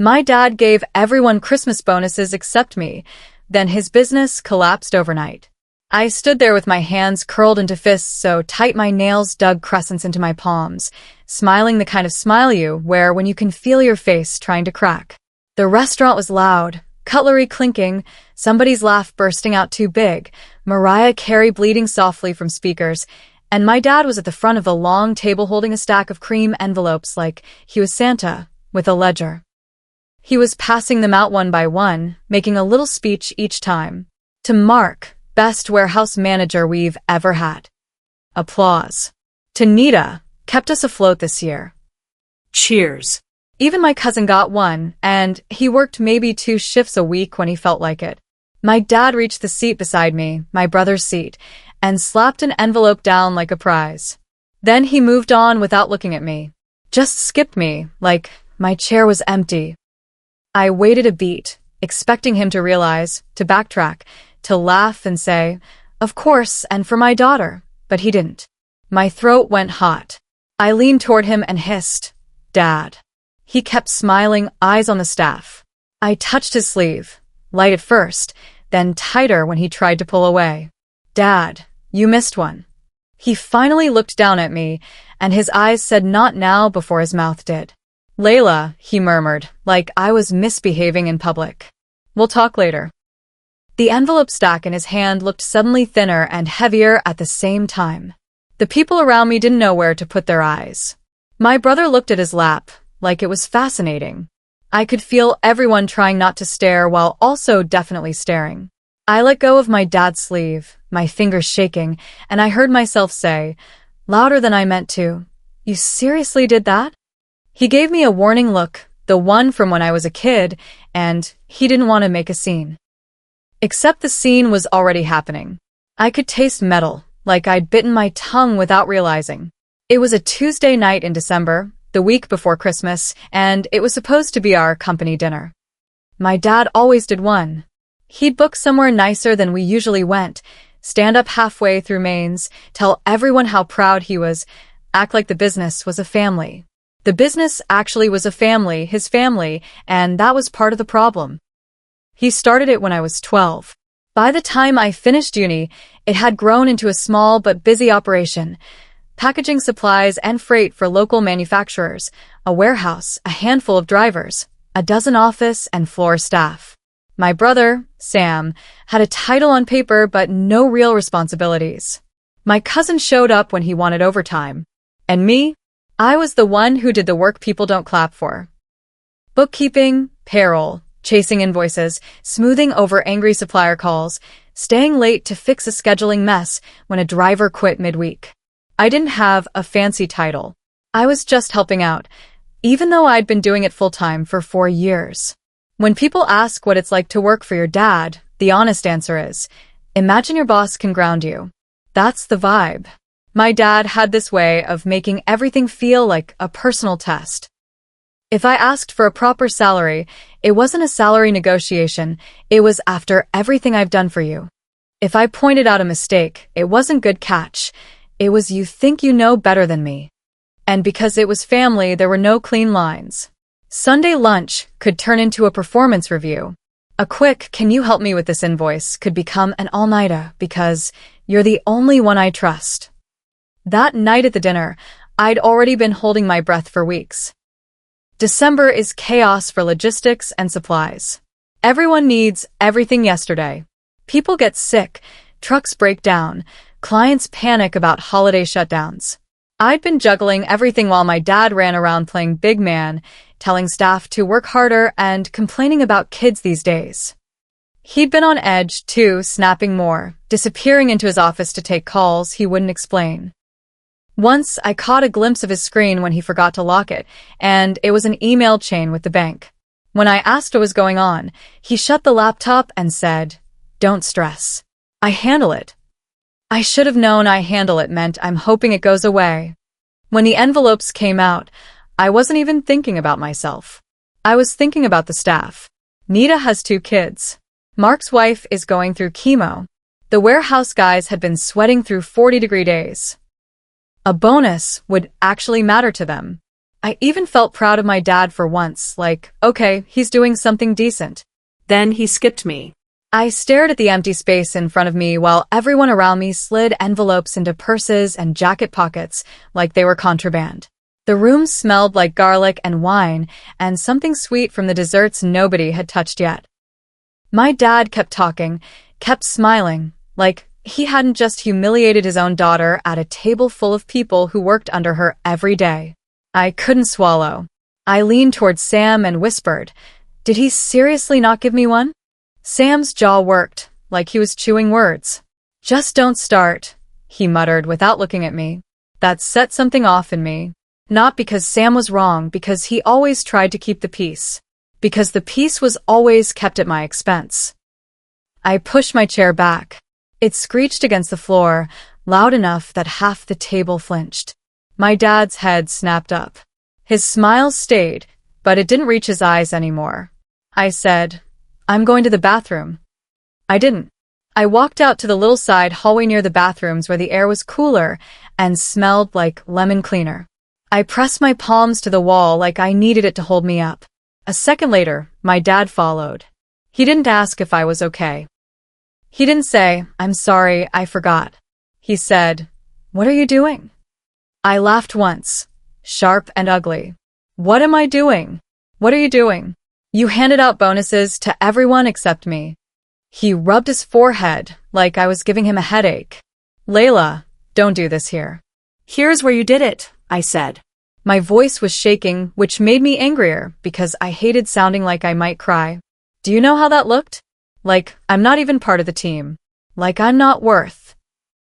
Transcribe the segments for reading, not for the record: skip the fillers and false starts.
My dad gave everyone Christmas bonuses except me. Then his business collapsed overnight. I stood there with my hands curled into fists so tight my nails dug crescents into my palms, smiling the kind of smile you wear when you can feel your face trying to crack. The restaurant was loud, cutlery clinking, somebody's laugh bursting out too big, Mariah Carey bleating softly from speakers, and my dad was at the front of the long table holding a stack of cream envelopes like he was Santa, with a ledger. He was passing them out one by one, making a little speech each time. To Mark, best warehouse manager we've ever had. Applause. To Nita, kept us afloat this year. Cheers. Even my cousin got one, and he worked maybe 2 shifts a week when he felt like it. My dad reached the seat beside me, my brother's seat, and slapped an envelope down like a prize. Then he moved on without looking at me. Just skipped me, like my chair was empty. I waited a beat, expecting him to realize, to backtrack, to laugh and say, "Of course, and for my daughter," but he didn't. My throat went hot. I leaned toward him and hissed, "Dad." He kept smiling, eyes on the staff. I touched his sleeve, light at first, then tighter when he tried to pull away. "Dad, you missed one." He finally looked down at me, and his eyes said not now before his mouth did. "Layla," he murmured, like I was misbehaving in public. "We'll talk later." The envelope stack in his hand looked suddenly thinner and heavier at the same time. The people around me didn't know where to put their eyes. My brother looked at his lap, like it was fascinating. I could feel everyone trying not to stare while also definitely staring. I let go of my dad's sleeve, my fingers shaking, and I heard myself say, louder than I meant to, "You seriously did that?" He gave me a warning look, the one from when I was a kid, and he didn't want to make a scene. Except the scene was already happening. I could taste metal, like I'd bitten my tongue without realizing. It was a Tuesday night in December, the week before Christmas, and it was supposed to be our company dinner. My dad always did one. He'd book somewhere nicer than we usually went, stand up halfway through mains, tell everyone how proud he was, act like the business was a family. The business actually was a family, his family, and that was part of the problem. He started it when I was 12. By the time I finished uni, it had grown into a small but busy operation, packaging supplies and freight for local manufacturers, a warehouse, a handful of drivers, a dozen office and floor staff. My brother, Sam, had a title on paper but no real responsibilities. My cousin showed up when he wanted overtime. And me? I was the one who did the work people don't clap for. Bookkeeping, payroll, chasing invoices, smoothing over angry supplier calls, staying late to fix a scheduling mess when a driver quit midweek. I didn't have a fancy title. I was just helping out, even though I'd been doing it full-time for 4 years. When people ask what it's like to work for your dad, the honest answer is, imagine your boss can ground you. That's the vibe. My dad had this way of making everything feel like a personal test. If I asked for a proper salary, it wasn't a salary negotiation, it was after everything I've done for you. If I pointed out a mistake, it wasn't good catch, it was you think you know better than me. And because it was family, there were no clean lines. Sunday lunch could turn into a performance review. A quick, "Can you help me with this invoice?" could become an all-nighter because you're the only one I trust. That night at the dinner, I'd already been holding my breath for weeks. December is chaos for logistics and supplies. Everyone needs everything yesterday. People get sick, trucks break down, clients panic about holiday shutdowns. I'd been juggling everything while my dad ran around playing big man, telling staff to work harder and complaining about kids these days. He'd been on edge, too, snapping more, disappearing into his office to take calls he wouldn't explain. Once, I caught a glimpse of his screen when he forgot to lock it, and it was an email chain with the bank. When I asked what was going on, he shut the laptop and said, "Don't stress. I handle it." I should have known "I handle it" meant I'm hoping it goes away. When the envelopes came out, I wasn't even thinking about myself. I was thinking about the staff. Nita has 2 kids. Mark's wife is going through chemo. The warehouse guys had been sweating through 40-degree days. A bonus would actually matter to them. I even felt proud of my dad for once, like, okay, he's doing something decent. Then he skipped me. I stared at the empty space in front of me while everyone around me slid envelopes into purses and jacket pockets like they were contraband. The room smelled like garlic and wine and something sweet from the desserts nobody had touched yet. My dad kept talking, kept smiling, like he hadn't just humiliated his own daughter at a table full of people who worked under her every day. I couldn't swallow. I leaned towards Sam and whispered, "Did he seriously not give me one?" Sam's jaw worked, like he was chewing words. "Just don't start," he muttered without looking at me. That set something off in me. Not because Sam was wrong, because he always tried to keep the peace. Because the peace was always kept at my expense. I pushed my chair back. It screeched against the floor, loud enough that half the table flinched. My dad's head snapped up. His smile stayed, but it didn't reach his eyes anymore. I said, "I'm going to the bathroom." I didn't. I walked out to the little side hallway near the bathrooms where the air was cooler and smelled like lemon cleaner. I pressed my palms to the wall like I needed it to hold me up. A second later, my dad followed. He didn't ask if I was okay. He didn't say, "I'm sorry, I forgot." He said, "What are you doing?" I laughed once, sharp and ugly. "What am I doing? What are you doing? You handed out bonuses to everyone except me." He rubbed his forehead like I was giving him a headache. "Layla, don't do this here." "Here's where you did it," I said. My voice was shaking, which made me angrier because I hated sounding like I might cry. "Do you know how that looked? Like I'm not even part of the team. Like I'm not worth."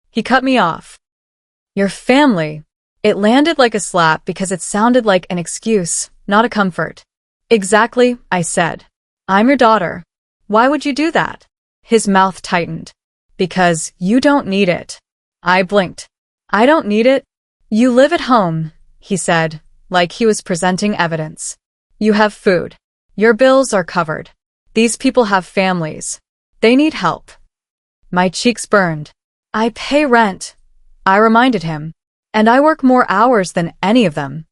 He cut me off. "Your family." It landed like a slap because it sounded like an excuse, not a comfort. "Exactly," I said. "I'm your daughter. Why would you do that?" His mouth tightened. "Because you don't need it." I blinked. "I don't need it?" "You live at home," he said, like he was presenting evidence. "You have food. Your bills are covered. These people have families. They need help." My cheeks burned. "I pay rent," I reminded him. "And I work more hours than any of them."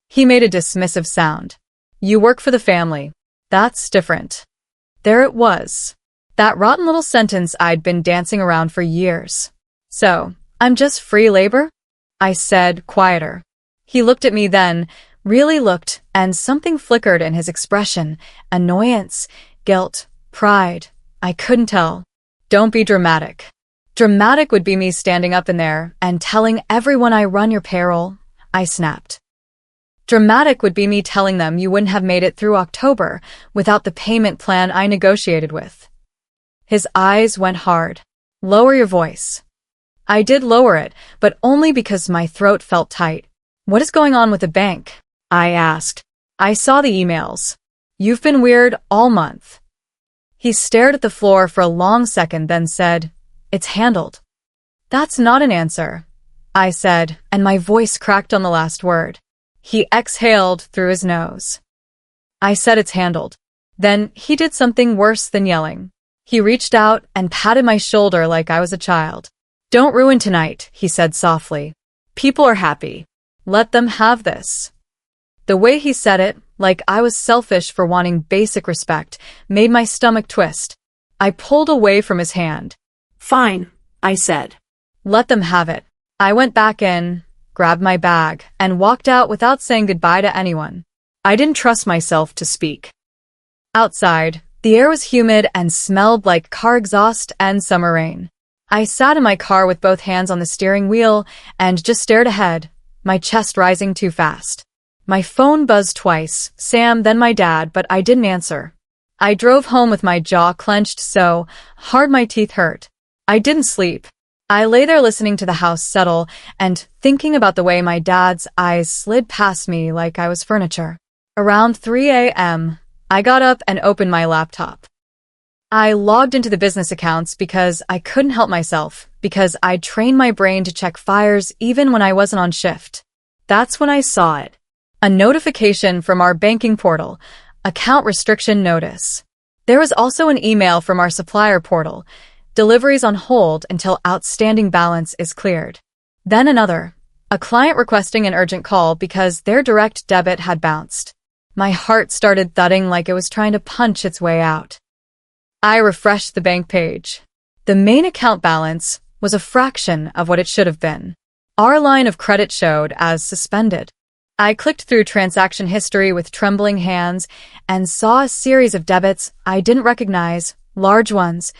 He made a dismissive sound. "You work for the family. That's different." There it was. That rotten little sentence I'd been dancing around for years. "So, I'm just free labor?" I said, quieter. He looked at me then, really looked, and something flickered in his expression. Annoyance, guilt, pride. I couldn't tell. "Don't be dramatic." Dramatic would be me standing up in there and telling everyone I run your payroll, I snapped. Dramatic would be me telling them you wouldn't have made it through October without the payment plan I negotiated with. His eyes went hard. "Lower your voice." I did lower it, but only because my throat felt tight. "What is going on with the bank?" I asked. "I saw the emails. You've been weird all month." He stared at the floor for a long second, then said, "It's handled." "That's not an answer," I said, and my voice cracked on the last word. He exhaled through his nose. I said it's handled. Then he did something worse than yelling. He reached out and patted my shoulder like I was a child. "Don't ruin tonight," he said softly. "People are happy. Let them have this." The way he said it, like I was selfish for wanting basic respect, made my stomach twist. I pulled away from his hand. "Fine," I said. "Let them have it." I went back in, grabbed my bag, and walked out without saying goodbye to anyone. I didn't trust myself to speak. Outside, the air was humid and smelled like car exhaust and summer rain. I sat in my car with both hands on the steering wheel and just stared ahead, my chest rising too fast. My phone buzzed twice, Sam, then my dad, but I didn't answer. I drove home with my jaw clenched so hard my teeth hurt. I didn't sleep. I lay there listening to the house settle and thinking about the way my dad's eyes slid past me like I was furniture. Around 3 a.m., I got up and opened my laptop. I logged into the business accounts because I couldn't help myself, because I'd trained my brain to check fires even when I wasn't on shift. That's when I saw it. A notification from our banking portal, account restriction notice. There was also an email from our supplier portal, deliveries on hold until outstanding balance is cleared. Then another, A client requesting an urgent call because their direct debit had bounced. My heart started thudding like it was trying to punch its way out. I refreshed the bank page. The main account balance was a fraction of what it should have been. Our line of credit showed as suspended. I clicked through transaction history with trembling hands and saw a series of debits I didn't recognize, large ones,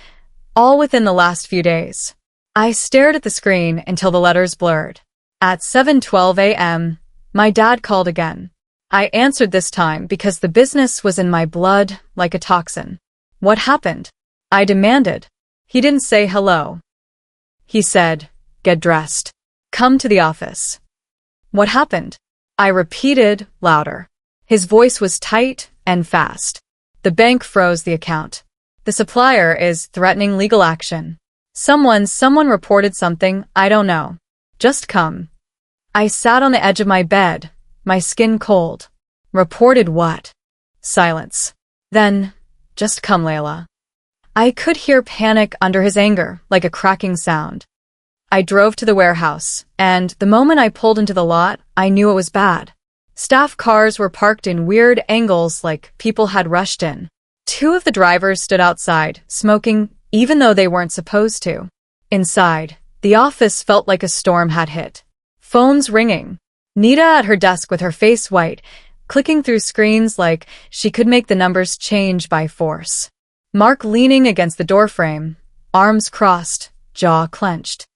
all within the last few days. I stared at the screen until the letters blurred. At 7:12 a.m., my dad called again. I answered this time because the business was in my blood like a toxin. What happened? I demanded. He didn't say hello. He said, "Get dressed. Come to the office." What happened? I repeated louder. His voice was tight and fast. The bank froze the account. The supplier is threatening legal action. Someone reported something, I don't know. Just come. I sat on the edge of my bed, my skin cold. Reported what? Silence. Then, just come, Layla. I could hear panic under his anger, like a cracking sound. I drove to the warehouse, and the moment I pulled into the lot, I knew it was bad. Staff cars were parked in weird angles like people had rushed in. Two of the drivers stood outside, smoking, even though they weren't supposed to. Inside, the office felt like a storm had hit. Phones ringing. Nita at her desk with her face white, clicking through screens like she could make the numbers change by force. Mark leaning against the doorframe, arms crossed, jaw clenched.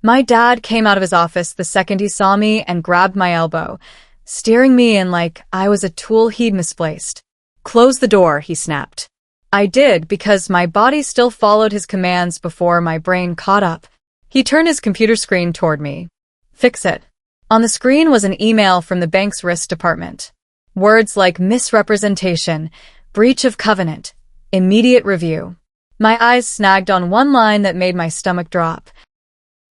My dad came out of his office the second he saw me and grabbed my elbow, steering me in like I was a tool he'd misplaced. "Close the door," he snapped. I did because my body still followed his commands before my brain caught up. He turned his computer screen toward me. "Fix it." On the screen was an email from the bank's risk department. Words like misrepresentation, breach of covenant, immediate review. My eyes snagged on one line that made my stomach drop.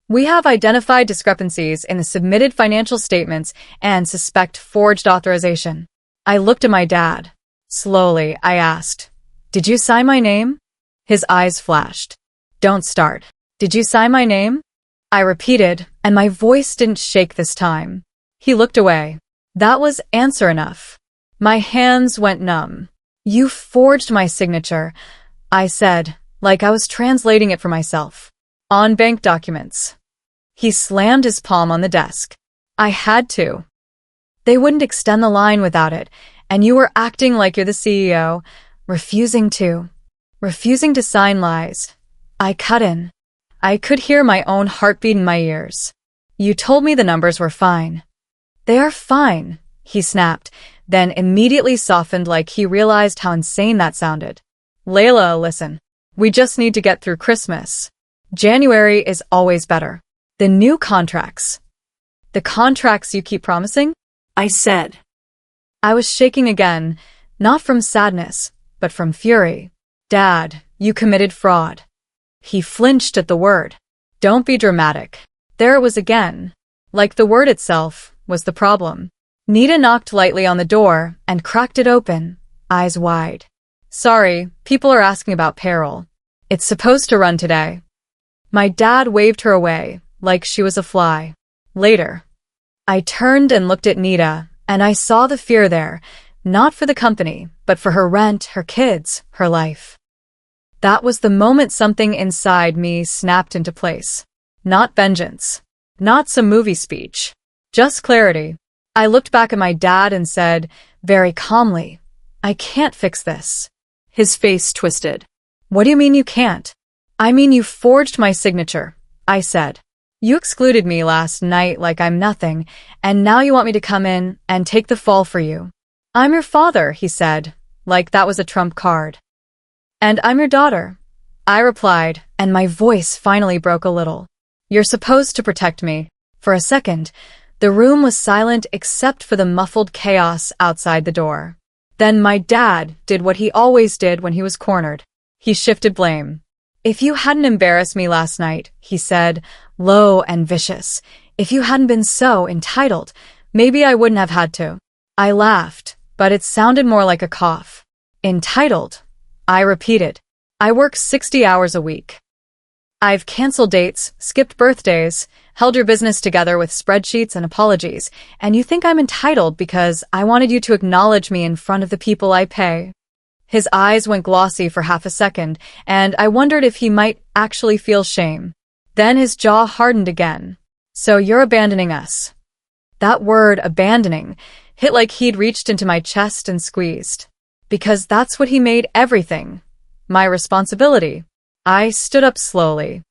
"We have identified discrepancies in the submitted financial statements and suspect forged authorization." I looked at my dad. Slowly, I asked, "Did you sign my name?" His eyes flashed. "Don't start. Did you sign my name?" I repeated, and my voice didn't shake this time. He looked away. That was answer enough. My hands went numb. "You forged my signature," I said, like I was translating it for myself. "On bank documents." He slammed his palm on the desk. "I had to. They wouldn't extend the line without it, and you were acting like you're the CEO, refusing to sign lies." I cut in. I could hear my own heartbeat in my ears. "You told me the numbers were fine." "They are fine," he snapped, then immediately softened like he realized how insane that sounded. "Layla, listen. We just need to get through Christmas. January is always better. The new contracts. The contracts you keep promising?" I said. I was shaking again, not from sadness, but from fury. "Dad, you committed fraud." He flinched at the word. "Don't be dramatic." There it was again. Like the word itself was the problem. Nita knocked lightly on the door and cracked it open, eyes wide. "Sorry, people are asking about payroll. It's supposed to run today." My dad waved her away, like she was a fly. "Later." I turned and looked at Nita, and I saw the fear there, not for the company, but for her rent, her kids, her life. That was the moment something inside me snapped into place. Not vengeance. Not some movie speech. Just clarity. I looked back at my dad and said, very calmly, "I can't fix this." His face twisted. "What do you mean you can't?" "I mean you forged my signature," I said. "You excluded me last night like I'm nothing, and now you want me to come in and take the fall for you." "I'm your father," he said, like that was a trump card. "And I'm your daughter," I replied, and my voice finally broke a little. "You're supposed to protect me." For a second, the room was silent except for the muffled chaos outside the door. Then my dad did what he always did when he was cornered. He shifted blame. "If you hadn't embarrassed me last night," he said, low and vicious, "if you hadn't been so entitled, maybe I wouldn't have had to." I laughed, but it sounded more like a cough. "Entitled?" I repeated. "I work 60 hours a week." I've canceled dates, skipped birthdays, held your business together with spreadsheets and apologies, and you think I'm entitled because I wanted you to acknowledge me in front of the people I pay. His eyes went glossy for half a second, and I wondered if he might actually feel shame. Then his jaw hardened again. So you're abandoning us. That word, abandoning, hit like he'd reached into my chest and squeezed. Because that's what he made everything. My responsibility. I stood up slowly.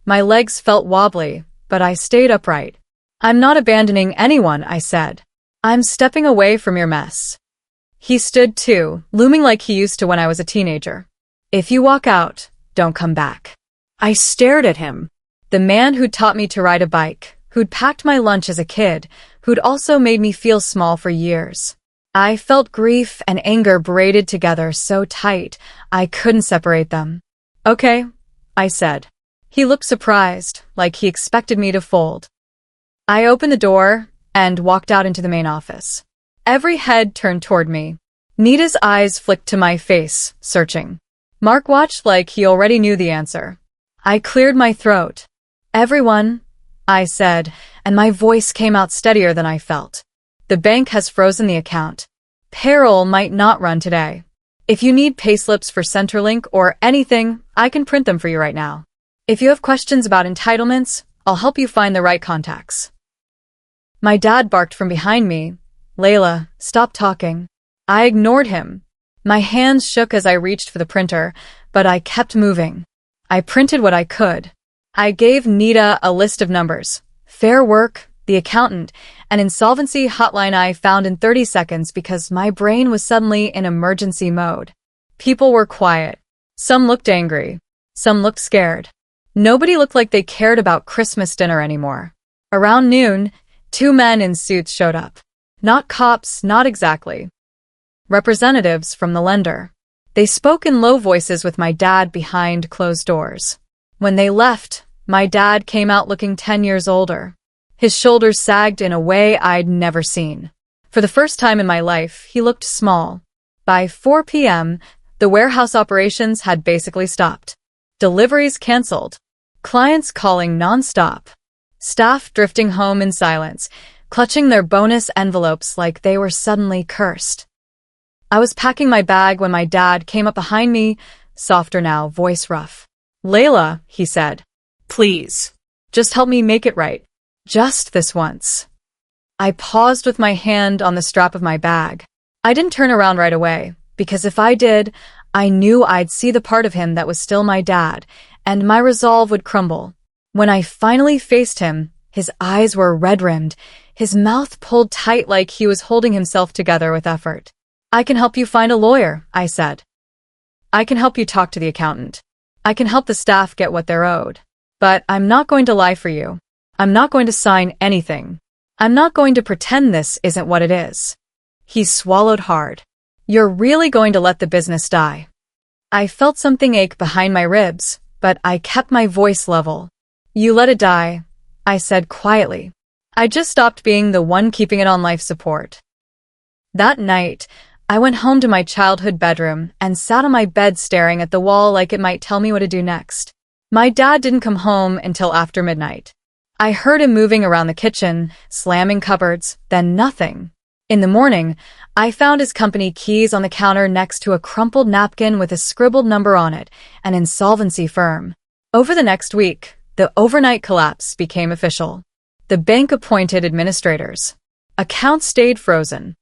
My legs felt wobbly, but I stayed upright. I'm not abandoning anyone, I said. I'm stepping away from your mess. He stood too, looming like he used to when I was a teenager. If you walk out, don't come back. I stared at him. The man who'd taught me to ride a bike, who'd packed my lunch as a kid, who'd also made me feel small for years. I felt grief and anger braided together so tight, I couldn't separate them. Okay, I said. He looked surprised, like he expected me to fold. I opened the door and walked out into the main office. Every head turned toward me. Nita's eyes flicked to my face, searching. Mark watched like he already knew the answer. I cleared my throat. Everyone, I said, and my voice came out steadier than I felt. The bank has frozen the account. Payroll might not run today. If you need payslips for Centrelink or anything, I can print them for you right now. If you have questions about entitlements, I'll help you find the right contacts. My dad barked from behind me. Layla, stop talking. I ignored him. My hands shook as I reached for the printer, but I kept moving. I printed what I could. I gave Nita a list of numbers. Fair Work, the accountant, an insolvency hotline I found in 30 seconds because my brain was suddenly in emergency mode. People were quiet. Some looked angry. Some looked scared. Nobody looked like they cared about Christmas dinner anymore. Around noon, 2 men in suits showed up. Not cops, not exactly. Representatives from the lender. They spoke in low voices with my dad behind closed doors. When they left, my dad came out looking 10 years older. His shoulders sagged in a way I'd never seen. For the first time in my life, he looked small. By 4 p.m., the warehouse operations had basically stopped. Deliveries canceled. Clients calling nonstop. Staff drifting home in silence, clutching their bonus envelopes like they were suddenly cursed. I was packing my bag when my dad came up behind me, softer now, voice rough. Layla, he said. Please. Just help me make it right. Just this once. I paused with my hand on the strap of my bag. I didn't turn around right away, because if I did, I knew I'd see the part of him that was still my dad, and my resolve would crumble. When I finally faced him, his eyes were red-rimmed, his mouth pulled tight like he was holding himself together with effort. I can help you find a lawyer, I said. I can help you talk to the accountant. I can help the staff get what they're owed. But I'm not going to lie for you. I'm not going to sign anything. I'm not going to pretend this isn't what it is. He swallowed hard. You're really going to let the business die? I felt something ache behind my ribs, but I kept my voice level. You let it die, I said quietly. I just stopped being the one keeping it on life support. That night, I went home to my childhood bedroom and sat on my bed staring at the wall like it might tell me what to do next. My dad didn't come home until after midnight. I heard him moving around the kitchen, slamming cupboards, then nothing. In the morning, I found his company keys on the counter next to a crumpled napkin with a scribbled number on it, an insolvency firm. Over the next week, the overnight collapse became official. The bank appointed administrators. Accounts stayed frozen.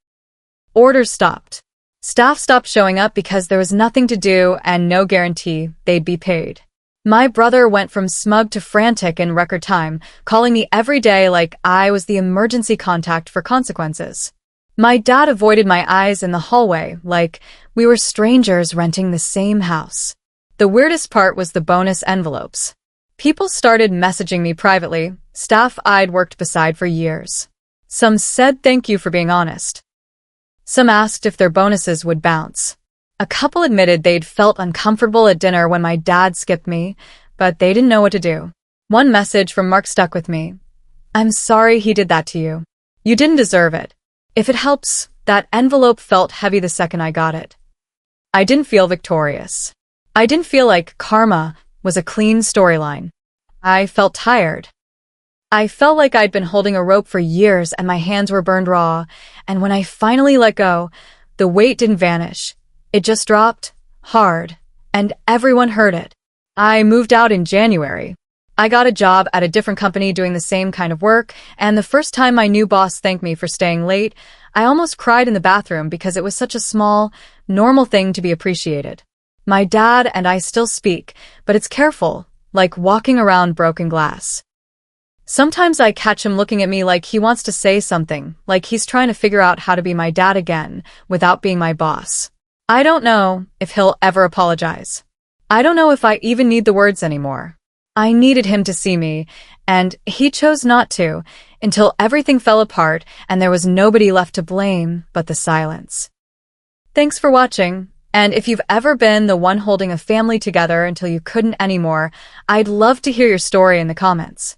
Orders stopped. Staff stopped showing up because there was nothing to do and no guarantee they'd be paid. My brother went from smug to frantic in record time, calling me every day like I was the emergency contact for consequences. My dad avoided my eyes in the hallway like we were strangers renting the same house. The weirdest part was the bonus envelopes. People started messaging me privately, staff I'd worked beside for years. Some said thank you for being honest. Some asked if their bonuses would bounce. A couple admitted they'd felt uncomfortable at dinner when my dad skipped me, but they didn't know what to do. One message from Mark stuck with me. I'm sorry he did that to you. You didn't deserve it. If it helps, that envelope felt heavy the second I got it. I didn't feel victorious. I didn't feel like karma was a clean storyline. I felt tired. I felt like I'd been holding a rope for years and my hands were burned raw, and when I finally let go, the weight didn't vanish. It just dropped, hard, and everyone heard it. I moved out in January. I got a job at a different company doing the same kind of work, and the first time my new boss thanked me for staying late, I almost cried in the bathroom because it was such a small, normal thing to be appreciated. My dad and I still speak, but it's careful, like walking around broken glass. Sometimes I catch him looking at me like he wants to say something, like he's trying to figure out how to be my dad again without being my boss. I don't know if he'll ever apologize. I don't know if I even need the words anymore. I needed him to see me, and he chose not to, until everything fell apart and there was nobody left to blame but the silence. Thanks for watching, and if you've ever been the one holding a family together until you couldn't anymore, I'd love to hear your story in the comments.